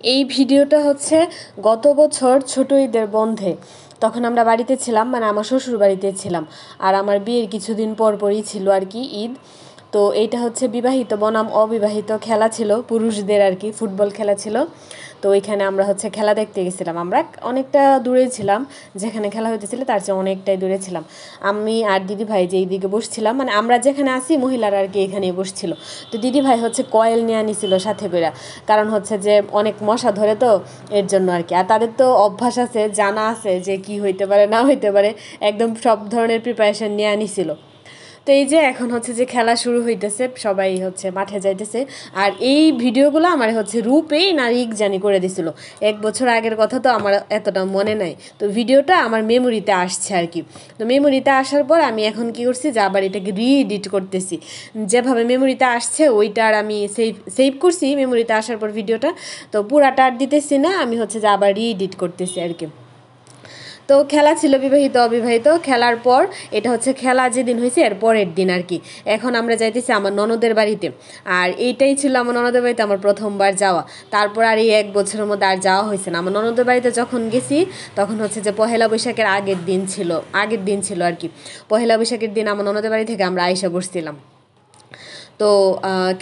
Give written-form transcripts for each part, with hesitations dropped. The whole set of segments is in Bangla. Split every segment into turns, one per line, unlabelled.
এই ভিডিওটা হচ্ছে গত বছর ছোট ঈদের বন্ধে। তখন আমরা বাড়িতে ছিলাম, মানে আমার শ্বশুর বাড়িতে ছিলাম। আর আমার বিয়ের কিছুদিন পরই ছিল আর কি ঈদ। তো এইটা হচ্ছে বিবাহিত বনাম অবিবাহিত খেলা ছিল, পুরুষদের আর কি ফুটবল খেলা ছিল। তো ওইখানে আমরা হচ্ছে খেলা দেখতে গেছিলাম। আমরা অনেকটা দূরে ছিলাম, যেখানে খেলা হইতেছিল তার চেয়ে অনেকটাই দূরে ছিলাম। আমি আর দিদি ভাই যে এইদিকে বসছিলাম, মানে আমরা যেখানে আসি মহিলারা আর কি এখানেই বসছিল। তো দিদি ভাই হচ্ছে কয়েল নিয়ে আনিছিল সাথে করে, কারণ হচ্ছে যে অনেক মশা ধরে, তো এর জন্য আর কি। আর তাদের তো অভ্যাস আছে, জানা আছে যে কি হইতে পারে না হইতে পারে, একদম সব ধরনের প্রিপারেশন নিয়ে আনিছিল। তো এই যে এখন হচ্ছে যে খেলা শুরু হইতেছে, সবাই হচ্ছে মাঠে যাইতেছে। আর এই ভিডিওগুলো আমার হচ্ছে রূপেই না রিক জানি করে দিছিল। 1 বছর আগের কথা, তো আমার এতটা মনে নাই। তো ভিডিওটা আমার মেমোরিতে আসছে আর কি। তো মেমোরিতে আসার পর আমি এখন কি করছি, যে আবার এটাকে রিএডিট করতেছি। যেভাবে মেমোরিতে আসছে ওইটার আমি সেভ করছি মেমোরিতে আসার পর ভিডিওটা। তো পুরাটা আর দিতেছি না, আমি হচ্ছে যে আবার রিএডিট করতেছি আর কি। তো খেলা ছিল বিবাহিত অবিবাহিত। খেলার পর এটা হচ্ছে খেলা যেদিন হয়েছে এর পরের দিন আর কি। এখন আমরা যাইতেছি আমার ননদের বাড়িতে। আর এইটাই ছিল আমার ননদের বাড়িতে আমার প্রথমবার যাওয়া। তারপর আর এই 1 বছরের মধ্যে আর যাওয়া হয়েছে না। আমার ননদের বাড়িতে যখন গেছি তখন হচ্ছে যে পহেলা বৈশাখের আগের দিন ছিল আর কি। পহেলা বৈশাখের দিন আমার ননদের বাড়ি থেকে আমরা আইসা বসছিলাম। তো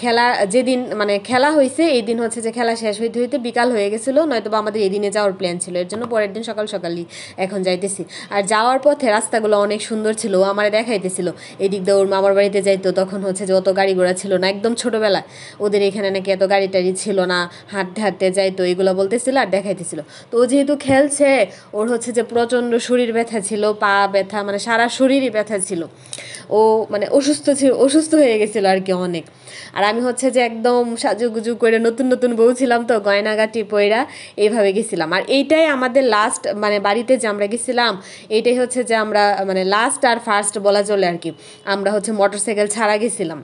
খেলা যেদিন মানে খেলা হয়েছে এই দিন হচ্ছে যে খেলা শেষ হইতে হইতে বিকাল হয়ে গেছিলো, নয়তো বা আমাদের এই দিনে যাওয়ার প্ল্যান ছিল। এর জন্য পরের দিন সকাল সকালই এখন যাইতেছি। আর যাওয়ার পথে রাস্তাগুলো অনেক সুন্দর ছিল, ও আমার দেখাইতেছিল। এদিক দিয়ে ওর মামার বাড়িতে যাইতো, তখন হচ্ছে যে অত গাড়ি ঘোড়া ছিল না, একদম ছোটোবেলায় ওদের এখানে নাকি এত গাড়ি টাড়ি ছিল না, হাঁটতে হাঁটতে যাইতো, এগুলো বলতেছিল আর দেখাইতেছিল। তো ও যেহেতু খেলছে, ওর হচ্ছে যে প্রচণ্ড শরীর ব্যথা ছিল, পা ব্যথা, মানে সারা শরীরই ব্যথা ছিল। ও মানে অসুস্থ হয়ে গেছিলো আর কি অনেক। আর আমি হচ্ছে যে একদম সাজুগুজু করে নতুন নতুন বউ ছিলাম, তো গয়নাগাটি পইরা এইভাবে গেছিলাম। আর এইটাই আমাদের লাস্ট, মানে বাড়িতে যে আমরা গেছিলাম এইটাই হচ্ছে যে আমরা মানে লাস্ট আর ফার্স্ট বলা চলে আর কি। আমরা হচ্ছে মোটরসাইকেল ছাড়া গেছিলাম।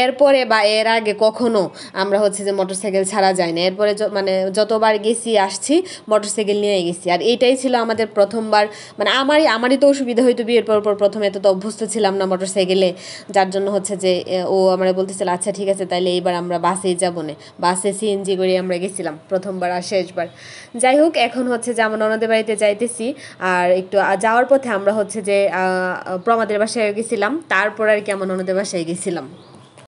এরপরে বা এর আগে কখনো আমরা হচ্ছে যে মোটরসাইকেল ছাড়া যাই না। এরপরে মানে যতবার গেছি আসছি মোটরসাইকেল নিয়ে গেছি। আর এইটাই ছিল আমাদের প্রথমবার। মানে আমারই তো অসুবিধা হয়তো বিয়ের পর প্রথমে তো অভ্যস্ত ছিলাম না মোটরসাইকেলে, যার জন্য হচ্ছে যে ও আমরা বলতেছিল আচ্ছা ঠিক আছে তাইলে এইবার আমরা বাসেই যাবো না। বাসে সিএনজি করে আমরা গেছিলাম প্রথমবার আর শেষবার। যাই হোক, এখন হচ্ছে যে আমার ননদের বাড়িতে যাইতেছি। আর একটু যাওয়ার পথে আমরা হচ্ছে যে প্রমাদের বাসায় গেছিলাম, তারপর আর কি আমার ননদের বাসায় গেছিলাম।